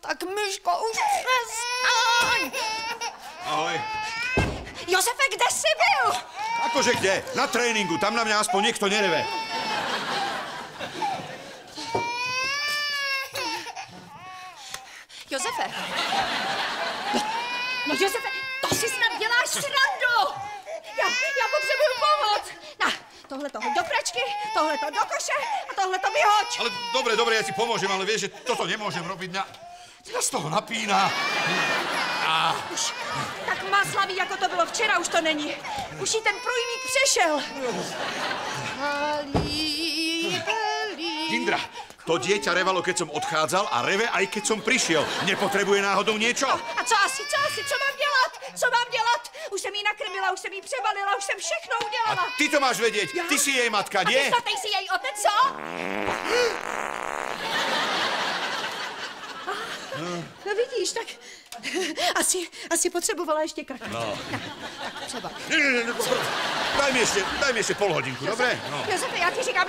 Tak Myško, už přestaň. Ahoj. Josefe, kde jsi byl? Akože kde? Na tréninku, tam na mňa aspoň niekto nereve. Josefe. No Josefe, to si snad děláš srandu. Já potřebuju pomoc. Na, tohle to hoď do pračky, tohle to do koše a tohle to vyhoď. Ale dobre, ja ti pomôžem, ale vieš, že toto nemôžem robiť na... Mňa z toho napína. Už tak máslavý, jako to bylo včera, už to není. Už jí ten průjmík přešel. Indra, to dieťa revalo, keď som odchádzal a reve aj keď som prišiel. Nepotrebuje náhodou niečo? A co asi, co mám dělat? Co mám dělat? Už jsem jí nakrmila, už jsem jí přebalila, už jsem všechno udělala. A ty to máš vedieť, ty si jej matka, nie? A ty si jej otec, co? No vidíš, tak asi potřebovala ještě krk. No. Tak třeba. Nie, daj mi ešte pol hodinku, dobre? No. Josefe, já ti říkám,